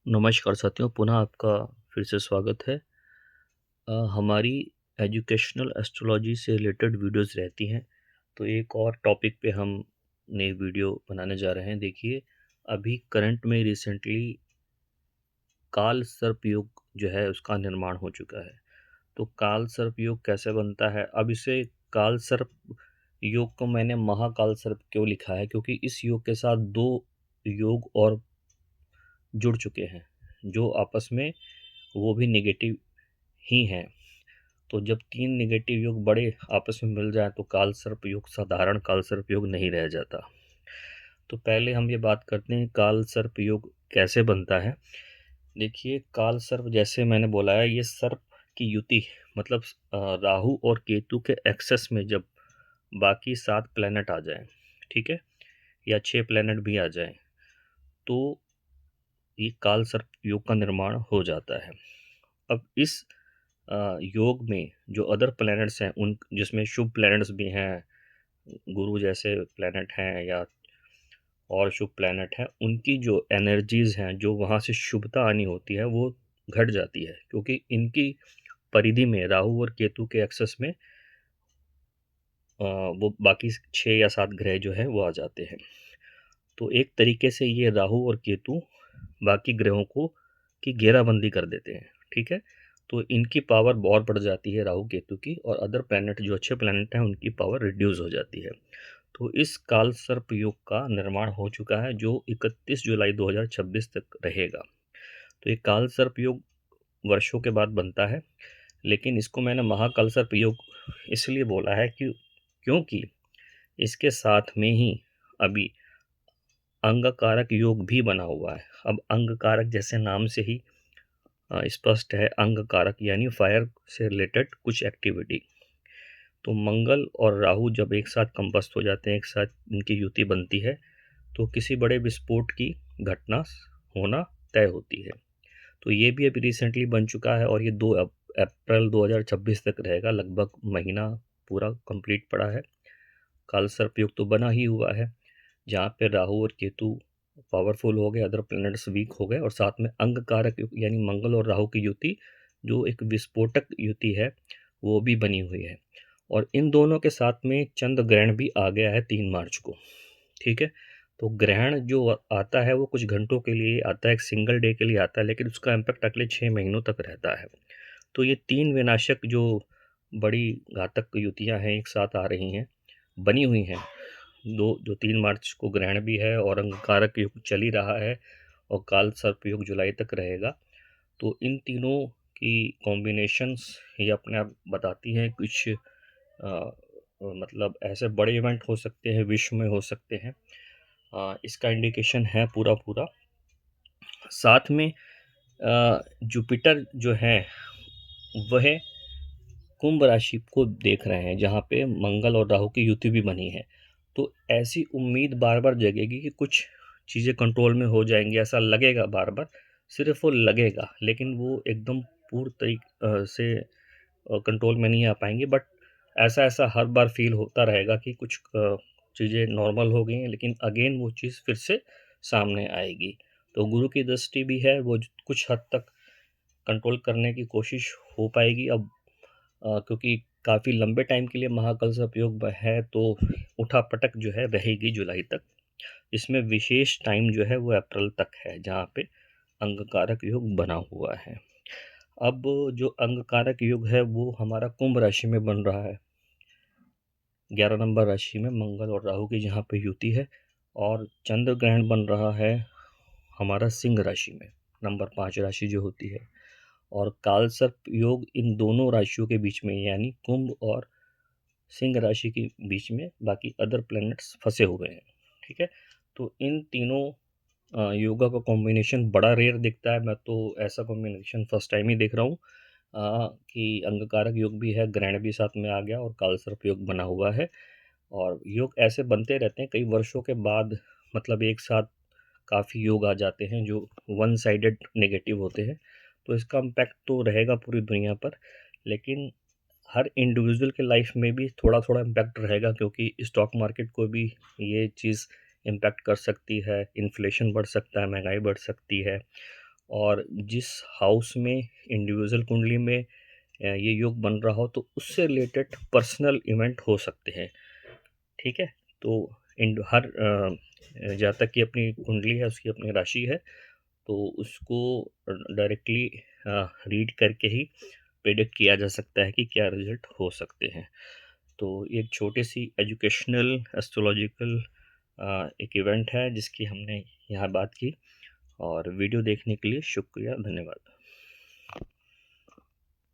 नमस्कार साथियों, पुनः आपका फिर से स्वागत है। हमारी एजुकेशनल एस्ट्रोलॉजी से रिलेटेड वीडियोस रहती हैं, तो एक और टॉपिक पे हम नई वीडियो बनाने जा रहे हैं। देखिए, अभी करंट में रिसेंटली काल सर्प योग जो है उसका निर्माण हो चुका है। तो काल सर्प योग कैसे बनता है? अब इसे काल सर्प योग को मैंने महाकाल सर्प क्यों लिखा है, क्योंकि इस योग के साथ दो योग और जुड़ चुके हैं जो आपस में वो भी नेगेटिव ही हैं। तो जब तीन नेगेटिव योग बड़े आपस में मिल जाए तो काल सर्प योग साधारण काल सर्प योग नहीं रह जाता। तो पहले हम ये बात करते हैं काल सर्प योग कैसे बनता है। देखिए, काल सर्प जैसे मैंने बोला है, ये सर्प की युति मतलब राहु और केतु के एक्सेस में जब बाकी 7 प्लैनेट आ जाएं, ठीक है, या 6 प्लैनेट भी आ जाएं, तो ये काल सर्प योग का निर्माण हो जाता है। अब इस योग में जो अदर प्लैनेट्स हैं, उन जिसमें शुभ प्लैनेट्स भी हैं, गुरु जैसे प्लैनेट हैं या और शुभ प्लैनेट हैं, उनकी जो एनर्जीज हैं, जो वहाँ से शुभता आनी होती है, वो घट जाती है, क्योंकि इनकी परिधि में राहु और केतु के एक्सेस में वो बाकी 6 या 7 ग्रह जो है वो आ जाते हैं। तो एक तरीके से ये राहु और केतु बाकी ग्रहों को की घेराबंदी कर देते हैं, ठीक है। तो इनकी पावर बहुत बढ़ जाती है राहु केतु की, और अदर प्लैनेट जो अच्छे प्लैनेट हैं उनकी पावर रिड्यूस हो जाती है। तो इस काल सर्प योग का निर्माण हो चुका है जो 31 जुलाई 2026 तक रहेगा। तो ये काल सर्प योग वर्षों के बाद बनता है, लेकिन इसको मैंने महाकाल सर्प योग इसलिए बोला है कि क्योंकि इसके साथ में ही अभी अंगकारक योग भी बना हुआ है। अब अंगकारक जैसे नाम से ही स्पष्ट है, अंगकारक यानी फायर से रिलेटेड कुछ एक्टिविटी। तो मंगल और राहु जब एक साथ कंबस्ट हो जाते हैं, एक साथ इनकी युति बनती है, तो किसी बड़े विस्फोट की घटना होना तय होती है। तो ये भी अभी रिसेंटली बन चुका है, और ये 2 अप्रैल 2026 तक रहेगा। लगभग महीना पूरा कंप्लीट पड़ा है। काल सर्प योग तो बना ही हुआ है, जहाँ पे राहु और केतु पावरफुल हो गए, अदर प्लैनेट्स वीक हो गए, और साथ में अंग कारक यानी मंगल और राहु की युति जो एक विस्फोटक युति है वो भी बनी हुई है। और इन दोनों के साथ में चंद्र ग्रहण भी आ गया है 3 मार्च को, ठीक है। तो ग्रहण जो आता है वो कुछ घंटों के लिए आता है, एक सिंगल डे के लिए आता है, लेकिन उसका इम्पैक्ट अगले 6 महीनों तक रहता है। तो ये तीन विनाशक जो बड़ी घातक युतियाँ हैं एक साथ आ रही हैं, बनी हुई हैं। दो जो 3 मार्च को ग्रहण भी है, और अंगारक युग चल ही रहा है, और काल सर्प युग जुलाई तक रहेगा। तो इन तीनों की कॉम्बिनेशंस ये अपने आप बताती हैं कुछ मतलब ऐसे बड़े इवेंट हो सकते हैं, विश्व में हो सकते हैं। इसका इंडिकेशन है पूरा पूरा। साथ में जुपिटर जो है वह कुंभ राशि को देख रहे हैं, जहाँ पे मंगल और राहु की युति भी बनी है। तो ऐसी उम्मीद बार बार जगेगी कि कुछ चीज़ें कंट्रोल में हो जाएंगी, ऐसा लगेगा बार बार। सिर्फ वो लगेगा, लेकिन वो एकदम पूर्ण से कंट्रोल में नहीं आ पाएंगी। बट ऐसा ऐसा हर बार फील होता रहेगा कि कुछ चीज़ें नॉर्मल हो गई हैं, लेकिन अगेन वो चीज़ फिर से सामने आएगी। तो गुरु की दृष्टि भी है, वो कुछ हद तक कंट्रोल करने की कोशिश हो पाएगी अब, क्योंकि काफ़ी लंबे टाइम के लिए महाकल से उपयोग है, तो उठापटक जो है रहेगी जुलाई तक। इसमें विशेष टाइम जो है वो अप्रैल तक है, जहाँ पे अंगकारक युग बना हुआ है। अब जो अंगकारक युग है वो हमारा कुंभ राशि में बन रहा है, 11 नंबर राशि में मंगल और राहु की जहाँ पे युति है, और चंद्र ग्रहण बन रहा है हमारा सिंह राशि में, नंबर 5 राशि जो होती है। और काल सर्प योग इन दोनों राशियों के बीच में, यानी कुंभ और सिंह राशि के बीच में बाकी अदर प्लैनेट्स फंसे हुए हैं, ठीक है। तो इन तीनों योगा का कॉम्बिनेशन बड़ा रेयर दिखता है। मैं तो ऐसा कॉम्बिनेशन फर्स्ट टाइम ही देख रहा हूँ, कि अंगकारक योग भी है, ग्रहण भी साथ में आ गया, और काल सर्प योग बना हुआ है। और योग ऐसे बनते रहते हैं कई वर्षों के बाद, मतलब एक साथ काफ़ी योग आ जाते हैं जो वन साइडेड नेगेटिव होते हैं। तो इसका इम्पैक्ट तो रहेगा पूरी दुनिया पर, लेकिन हर इंडिविजुअल के लाइफ में भी थोड़ा थोड़ा इम्पैक्ट रहेगा, क्योंकि स्टॉक मार्केट को भी ये चीज़ इम्पैक्ट कर सकती है, इन्फ्लेशन बढ़ सकता है, महंगाई बढ़ सकती है, और जिस हाउस में इंडिविजुअल कुंडली में ये योग बन रहा हो तो उससे रिलेटेड पर्सनल इवेंट हो सकते हैं। ठीक है? तो जहाँ तक कि अपनी कुंडली है, उसकी अपनी राशि है, तो उसको डायरेक्टली रीड करके ही प्रेडिक्ट किया जा सकता है कि क्या रिजल्ट हो सकते हैं। तो ये एक छोटी-सी एजुकेशनल एस्ट्रोलॉजिकल एक इवेंट है जिसकी हमने यहाँ बात की, और वीडियो देखने के लिए शुक्रिया, धन्यवाद।